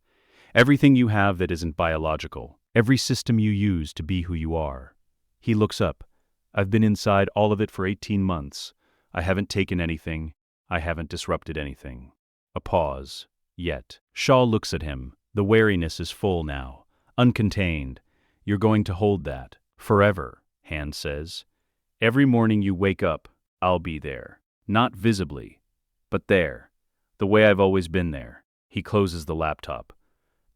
Everything you have that isn't biological, every system you use to be who you are. He looks up. I've been inside all of it for 18 months. I haven't taken anything. I haven't disrupted anything. A pause. Yet. Shaw looks at him. The wariness is full now. Uncontained. You're going to hold that. Forever, Han says. Every morning you wake up, I'll be there. Not visibly, but there. The way I've always been there. He closes the laptop.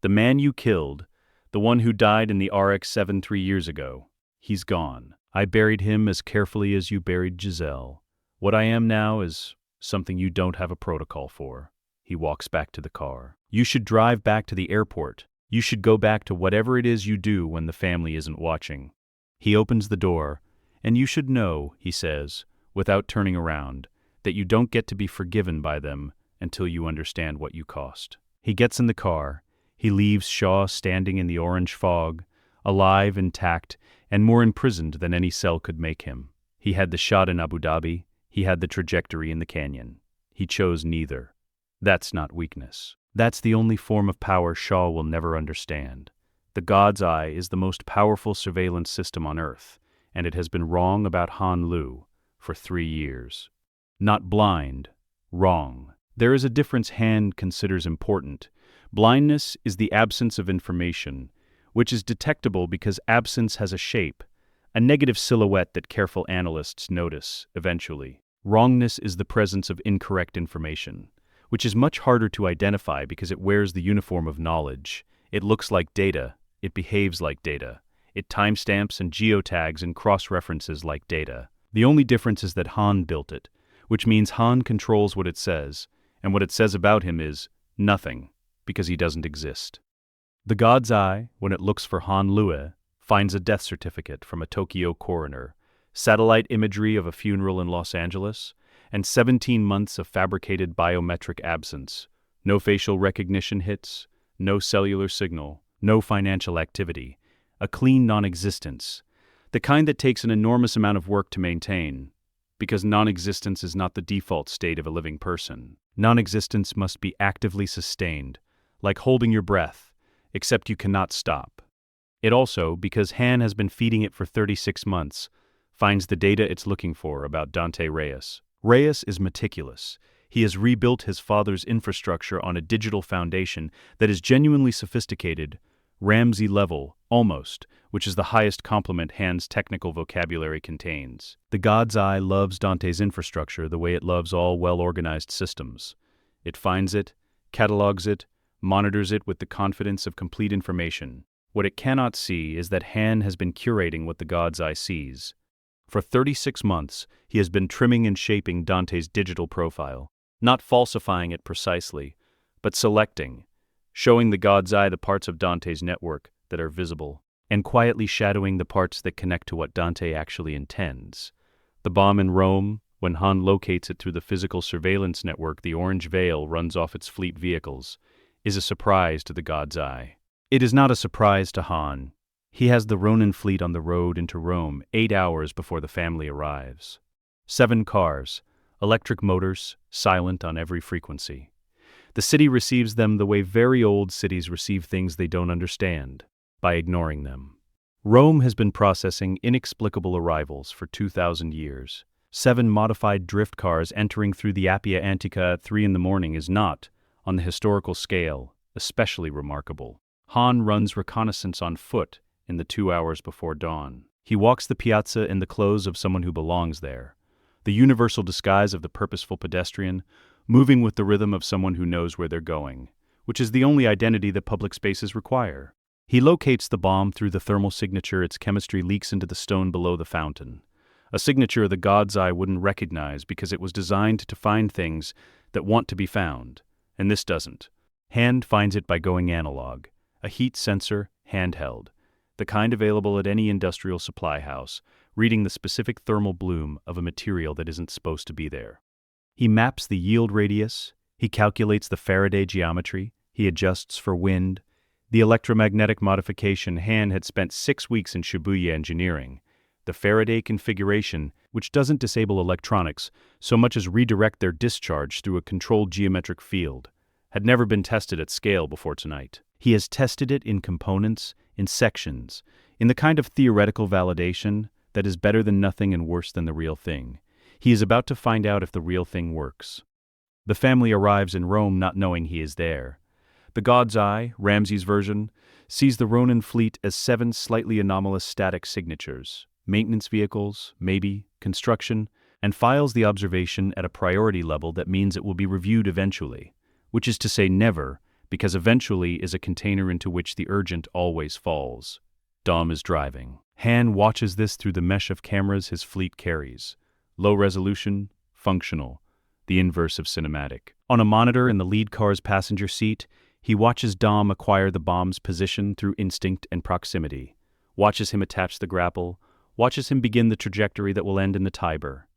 The man you killed, the one who died in the RX-7 3 years ago, he's gone. I buried him as carefully as you buried Gisele. What I am now is something you don't have a protocol for. He walks back to the car. You should drive back to the airport. You should go back to whatever it is you do when the family isn't watching. He opens the door, and you should know, he says, without turning around, that you don't get to be forgiven by them until you understand what you cost. He gets in the car. He leaves Shaw standing in the orange fog, alive, intact, and more imprisoned than any cell could make him. He had the shot in Abu Dhabi. He had the trajectory in the canyon. He chose neither. That's not weakness. That's the only form of power Shaw will never understand. The God's Eye is the most powerful surveillance system on Earth, and it has been wrong about Han Lu for 3 years. Not blind, wrong. There is a difference Han considers important. Blindness is the absence of information, which is detectable because absence has a shape, a negative silhouette that careful analysts notice eventually. Wrongness is the presence of incorrect information, which is much harder to identify because it wears the uniform of knowledge. It looks like data, it behaves like data, it timestamps and geotags and cross-references like data. The only difference is that Han built it, which means Han controls what it says, and what it says about him is nothing, because he doesn't exist. The God's Eye, when it looks for Han Lu, finds a death certificate from a Tokyo coroner, satellite imagery of a funeral in Los Angeles, and 17 months of fabricated biometric absence. No facial recognition hits, no cellular signal, no financial activity, a clean non-existence, the kind that takes an enormous amount of work to maintain, because non-existence is not the default state of a living person. Non-existence must be actively sustained, like holding your breath, except you cannot stop. It also, because Han has been feeding it for 36 months, finds the data it's looking for about Dante Reyes. Reyes is meticulous. He has rebuilt his father's infrastructure on a digital foundation that is genuinely sophisticated, Ramsey level, almost, which is the highest compliment Han's technical vocabulary contains. The God's Eye loves Dante's infrastructure the way it loves all well-organized systems. It finds it, catalogs it, monitors it with the confidence of complete information. What it cannot see is that Han has been curating what the God's Eye sees. For 36 months, he has been trimming and shaping Dante's digital profile, not falsifying it precisely, but selecting, showing the God's Eye the parts of Dante's network that are visible, and quietly shadowing the parts that connect to what Dante actually intends. The bomb in Rome, when Han locates it through the physical surveillance network the orange veil runs off its fleet vehicles, is a surprise to the God's Eye. It is not a surprise to Han. He has the Ronin fleet on the road into Rome 8 hours before the family arrives. 7 cars, electric motors, silent on every frequency. The city receives them the way very old cities receive things they don't understand, by ignoring them. Rome has been processing inexplicable arrivals for 2,000 years. 7 modified drift cars entering through the Appia Antica at 3 a.m. is not, on the historical scale, especially remarkable. Han runs reconnaissance on foot in the 2 hours before dawn. He walks the piazza in the clothes of someone who belongs there, the universal disguise of the purposeful pedestrian, moving with the rhythm of someone who knows where they're going, which is the only identity that public spaces require. He locates the bomb through the thermal signature its chemistry leaks into the stone below the fountain, a signature the God's Eye wouldn't recognize because it was designed to find things that want to be found, and this doesn't. Han finds it by going analog, a heat sensor, handheld, the kind available at any industrial supply house, reading the specific thermal bloom of a material that isn't supposed to be there. He maps the yield radius, he calculates the Faraday geometry, he adjusts for wind. The electromagnetic modification Han had spent 6 weeks in Shibuya engineering. The Faraday configuration, which doesn't disable electronics so much as redirect their discharge through a controlled geometric field, had never been tested at scale before tonight. He has tested it in components, in sections, in the kind of theoretical validation that is better than nothing and worse than the real thing. He is about to find out if the real thing works. The family arrives in Rome not knowing he is there. The God's Eye, Ramsey's version, sees the Ronin fleet as 7 slightly anomalous static signatures, maintenance vehicles, maybe, construction, and files the observation at a priority level that means it will be reviewed eventually, which is to say never, because eventually is a container into which the urgent always falls. Dom is driving. Han watches this through the mesh of cameras his fleet carries. Low resolution, functional, the inverse of cinematic. On a monitor in the lead car's passenger seat, he watches Dom acquire the bomb's position through instinct and proximity, watches him attach the grapple, watches him begin the trajectory that will end in the Tiber.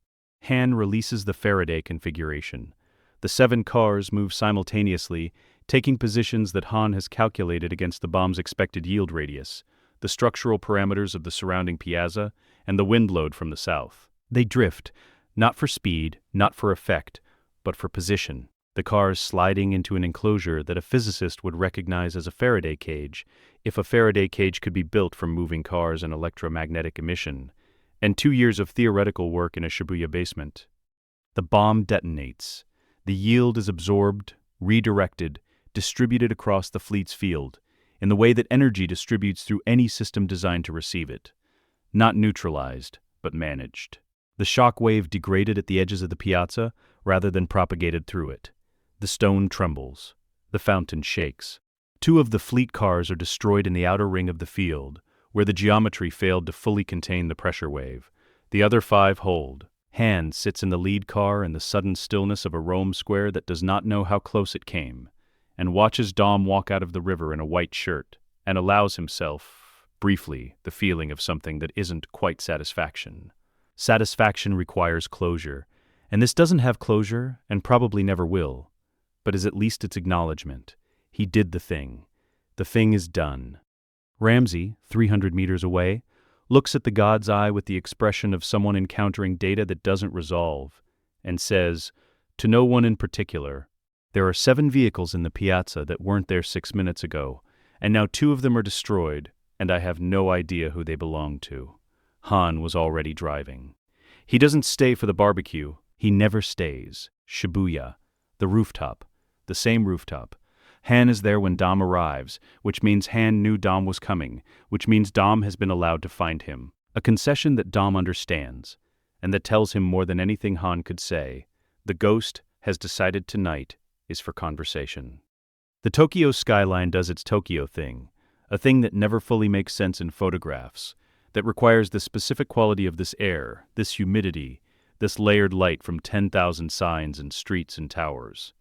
Han releases the Faraday configuration. The 7 cars move simultaneously, taking positions that Han has calculated against the bomb's expected yield radius, the structural parameters of the surrounding piazza, and the wind load from the south. They drift, not for speed, not for effect, but for position. The cars sliding into an enclosure that a physicist would recognize as a Faraday cage, if a Faraday cage could be built from moving cars and electromagnetic emission, and 2 years of theoretical work in a Shibuya basement. The bomb detonates. The yield is absorbed, redirected, distributed across the fleet's field, in the way that energy distributes through any system designed to receive it. Not neutralized, but managed. The shock wave degraded at the edges of the piazza rather than propagated through it. The stone trembles. The fountain shakes. 2 of the fleet cars are destroyed in the outer ring of the field, where the geometry failed to fully contain the pressure wave. The other 5 hold. Han sits in the lead car in the sudden stillness of a Rome square that does not know how close it came, and watches Dom walk out of the river in a white shirt, and allows himself, briefly, the feeling of something that isn't quite satisfaction. Satisfaction requires closure, and this doesn't have closure, and probably never will, but is at least its acknowledgement. He did the thing. The thing is done. Ramsey, 300 meters away, looks at the God's eye with the expression of someone encountering data that doesn't resolve, and says, to no one in particular, there are 7 vehicles in the piazza that weren't there 6 minutes ago, and now 2 of them are destroyed, and I have no idea who they belong to. Han was already driving. He doesn't stay for the barbecue. He never stays. Shibuya. The rooftop. The same rooftop. Han is there when Dom arrives, which means Han knew Dom was coming, which means Dom has been allowed to find him. A concession that Dom understands, and that tells him more than anything Han could say. The ghost has decided tonight is for conversation. The Tokyo skyline does its Tokyo thing, a thing that never fully makes sense in photographs, that requires the specific quality of this air, this humidity, this layered light from 10,000 signs and streets and towers.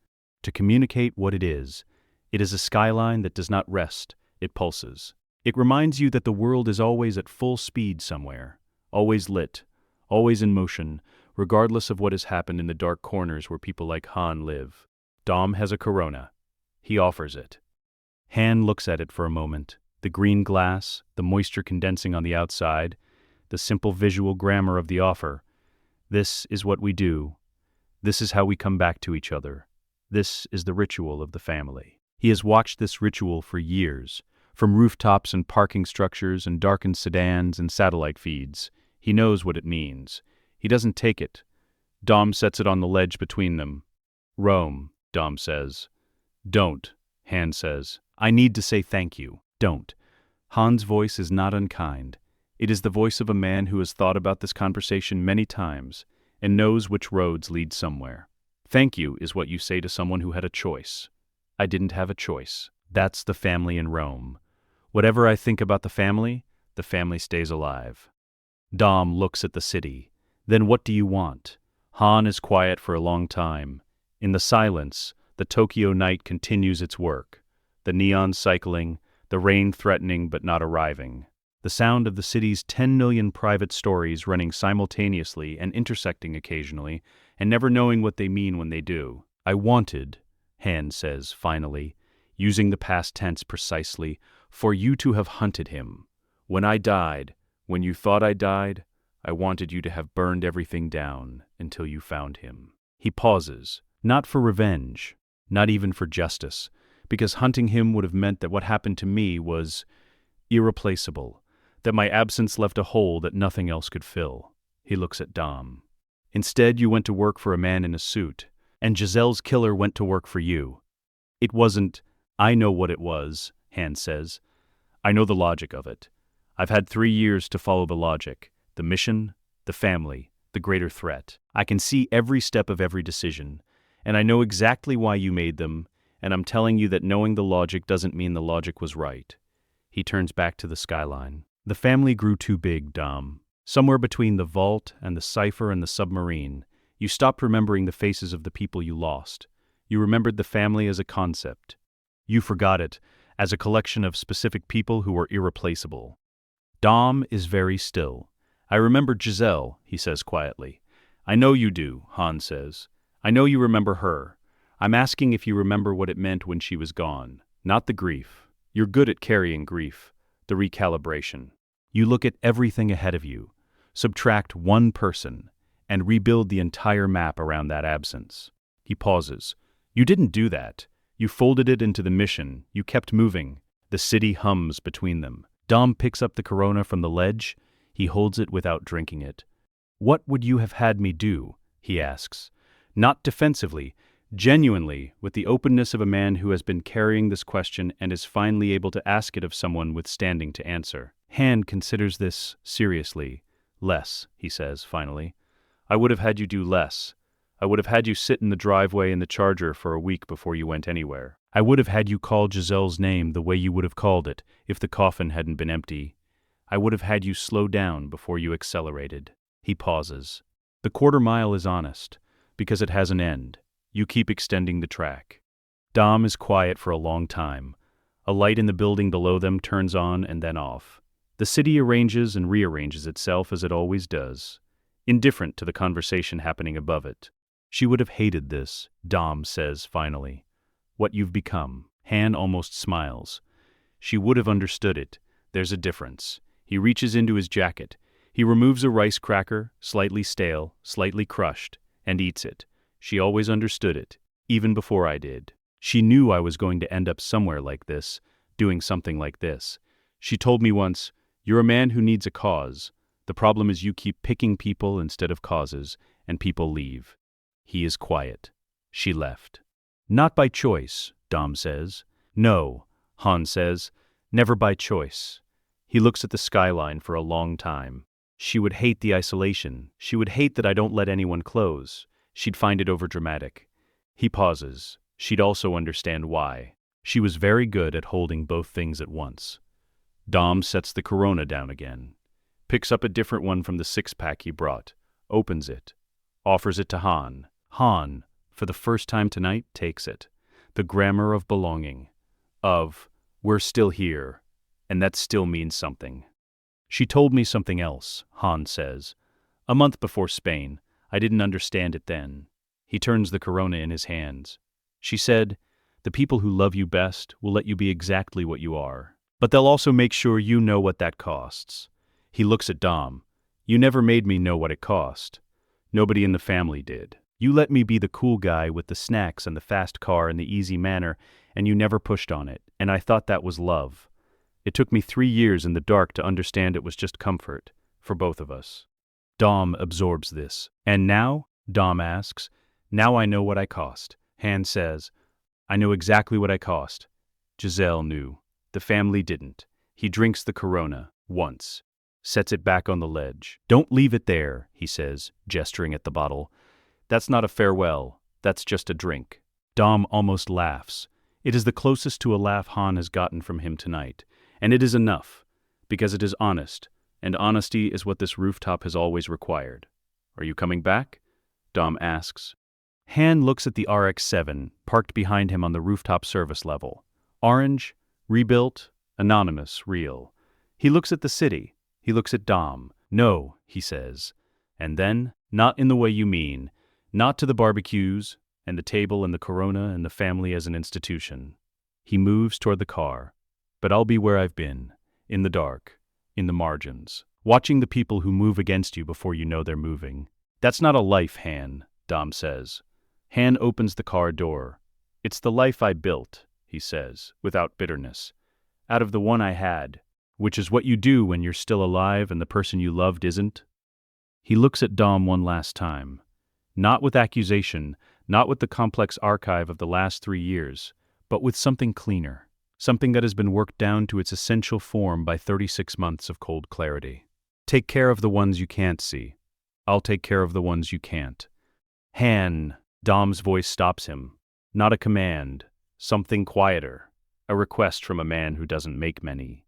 To communicate what it is a skyline that does not rest, it pulses. It reminds you that the world is always at full speed somewhere, always lit, always in motion, regardless of what has happened in the dark corners where people like Han live. Dom has a Corona. He offers it. Han looks at it for a moment. The green glass, the moisture condensing on the outside, the simple visual grammar of the offer. This is what we do. This is how we come back to each other. This is the ritual of the family. He has watched this ritual for years, from rooftops and parking structures and darkened sedans and satellite feeds. He knows what it means. He doesn't take it. Dom sets it on the ledge between them. Rome, Dom says. Don't, Han says. I need to say thank you. Don't. Han's voice is not unkind. It is the voice of a man who has thought about this conversation many times and knows which roads lead somewhere. Thank you is what you say to someone who had a choice. I didn't have a choice. That's the family in Rome. Whatever I think about the family stays alive. Dom looks at the city. Then what do you want? Han is quiet for a long time. In the silence, the Tokyo night continues its work. The neon cycling, the rain threatening but not arriving. The sound of the city's 10 million private stories running simultaneously and intersecting occasionally, and never knowing what they mean when they do. I wanted, Han says finally, using the past tense precisely, for you to have hunted him. When I died, when you thought I died, I wanted you to have burned everything down until you found him. He pauses, not for revenge, not even for justice, because hunting him would have meant that what happened to me was irreplaceable, that my absence left a hole that nothing else could fill. He looks at Dom. Instead, you went to work for a man in a suit, and Gisele's killer went to work for you. It wasn't, I know what it was, Han says. I know the logic of it. I've had 3 years to follow the logic, the mission, the family, the greater threat. I can see every step of every decision, and I know exactly why you made them, and I'm telling you that knowing the logic doesn't mean the logic was right. He turns back to the skyline. The family grew too big, Dom. Somewhere between the vault and the cipher and the submarine, you stopped remembering the faces of the people you lost. You remembered the family as a concept. You forgot it as a collection of specific people who were irreplaceable. Dom is very still. I remember Gisele, he says quietly. I know you do, Han says. I know you remember her. I'm asking if you remember what it meant when she was gone. Not the grief. You're good at carrying grief. The recalibration. You look at everything ahead of you, subtract one person, and rebuild the entire map around that absence. He pauses. You didn't do that. You folded it into the mission. You kept moving. The city hums between them. Dom picks up the Corona from the ledge. He holds it without drinking it. What would you have had me do? He asks. Not defensively, genuinely, with the openness of a man who has been carrying this question and is finally able to ask it of someone with standing to answer. Han considers this seriously. Less, he says, finally. I would have had you do less. I would have had you sit in the driveway in the Charger for a week before you went anywhere. I would have had you call Gisele's name the way you would have called it if the coffin hadn't been empty. I would have had you slow down before you accelerated. He pauses. The quarter mile is honest, because it has an end. You keep extending the track. Dom is quiet for a long time. A light in the building below them turns on and then off. The city arranges and rearranges itself as it always does, indifferent to the conversation happening above it. She would have hated this, Dom says finally. What you've become. Han almost smiles. She would have understood it. There's a difference. He reaches into his jacket. He removes a rice cracker, slightly stale, slightly crushed, and eats it. She always understood it, even before I did. She knew I was going to end up somewhere like this, doing something like this. She told me once, "You're a man who needs a cause. The problem is you keep picking people instead of causes, and people leave." He is quiet. She left. Not by choice, Dom says. No, Han says. Never by choice. He looks at the skyline for a long time. She would hate the isolation. She would hate that I don't let anyone close. She'd find it overdramatic. He pauses. She'd also understand why. She was very good at holding both things at once. Dom sets the Corona down again. Picks up a different one from the six-pack he brought. Opens it. Offers it to Han. Han, for the first time tonight, takes it. The grammar of belonging. Of, we're still here. And that still means something. She told me something else, Han says. A month before Spain. I didn't understand it then. He turns the Corona in his hands. She said, the people who love you best will let you be exactly what you are. But they'll also make sure you know what that costs. He looks at Dom. You never made me know what it cost. Nobody in the family did. You let me be the cool guy with the snacks and the fast car and the easy manner, and you never pushed on it, and I thought that was love. It took me 3 years in the dark to understand it was just comfort, for both of us. Dom absorbs this. And now? Dom asks. Now I know what I cost. Han says, I know exactly what I cost. Gisele knew. The family didn't. He drinks the Corona, once. Sets it back on the ledge. Don't leave it there, he says, gesturing at the bottle. That's not a farewell. That's just a drink. Dom almost laughs. It is the closest to a laugh Han has gotten from him tonight. And it is enough, because it is honest, and honesty is what this rooftop has always required. Are you coming back? Dom asks. Han looks at the RX-7, parked behind him on the rooftop service level. Orange, rebuilt, anonymous, real. He looks at the city. He looks at Dom. No, he says. And then, not in the way you mean. Not to the barbecues, and the table and the Corona and the family as an institution. He moves toward the car. But I'll be where I've been, in the dark, in the margins, watching the people who move against you before you know they're moving. That's not a life, Han, Dom says. Han opens the car door. It's the life I built, he says, without bitterness. Out of the one I had, which is what you do when you're still alive and the person you loved isn't. He looks at Dom one last time. Not with accusation, not with the complex archive of the last 3 years, but with something cleaner. Something that has been worked down to its essential form by 36 months of cold clarity. Take care of the ones you can't see. I'll take care of the ones you can't. Han, Dom's voice stops him. Not a command. Something quieter. A request from a man who doesn't make many.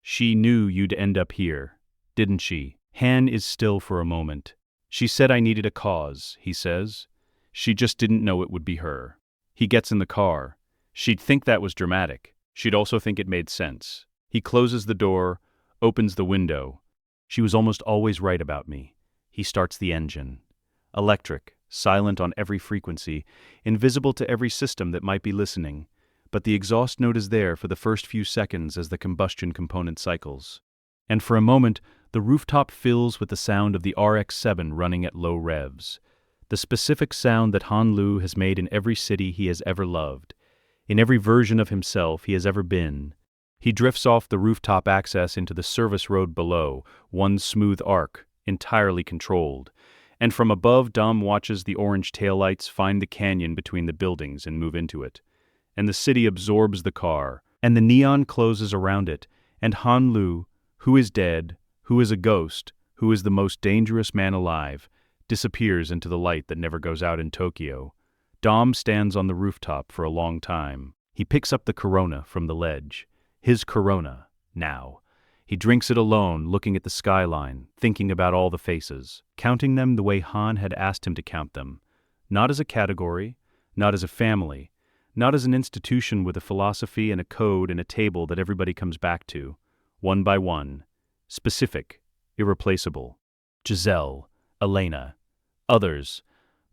She knew you'd end up here, didn't she? Han is still for a moment. She said I needed a cause, he says. She just didn't know it would be her. He gets in the car. She'd think that was dramatic. She'd also think it made sense. He closes the door, opens the window. She was almost always right about me. He starts the engine. Electric, silent on every frequency, invisible to every system that might be listening. But the exhaust note is there for the first few seconds as the combustion component cycles. And for a moment, the rooftop fills with the sound of the RX-7 running at low revs. The specific sound that Han Lu has made in every city he has ever loved, in every version of himself he has ever been. He drifts off the rooftop access into the service road below, one smooth arc, entirely controlled. And from above, Dom watches the orange taillights find the canyon between the buildings and move into it. And the city absorbs the car, and the neon closes around it, and Han Lu, who is dead, who is a ghost, who is the most dangerous man alive, disappears into the light that never goes out in Tokyo. Dom stands on the rooftop for a long time. He picks up the Corona from the ledge. His Corona, now. He drinks it alone, looking at the skyline, thinking about all the faces, counting them the way Han had asked him to count them. Not as a category, not as a family, not as an institution with a philosophy and a code and a table that everybody comes back to, one by one. Specific, irreplaceable. Gisele, Elena, others,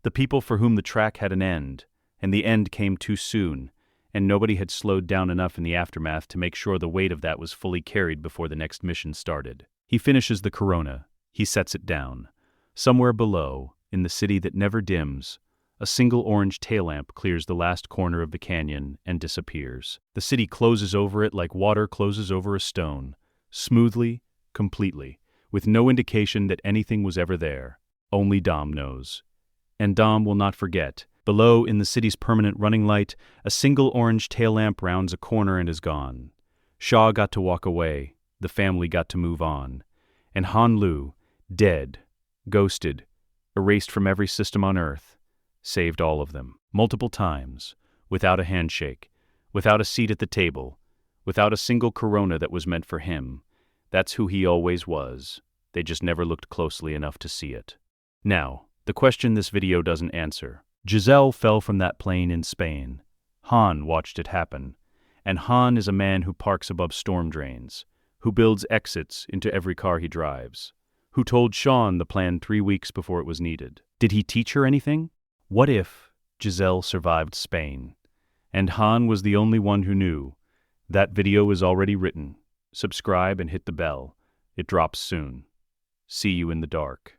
the people for whom the track had an end, and the end came too soon, and nobody had slowed down enough in the aftermath to make sure the weight of that was fully carried before the next mission started. He finishes the Corona. He sets it down. Somewhere below, in the city that never dims, a single orange tail lamp clears the last corner of the canyon and disappears. The city closes over it like water closes over a stone, smoothly, completely, with no indication that anything was ever there. Only Dom knows. And Dom will not forget. Below, in the city's permanent running light, a single orange tail lamp rounds a corner and is gone. Shaw got to walk away. The family got to move on. And Han Lu, dead, ghosted, erased from every system on Earth, saved all of them. Multiple times, without a handshake, without a seat at the table, without a single Corona that was meant for him. That's who he always was. They just never looked closely enough to see it. Now, the question this video doesn't answer. Gisele fell from that plane in Spain. Han watched it happen. And Han is a man who parks above storm drains, who builds exits into every car he drives, who told Sean the plan 3 weeks before it was needed. Did he teach her anything? What if Gisele survived Spain, and Han was the only one who knew? That video is already written. Subscribe and hit the bell. It drops soon. See you in the dark.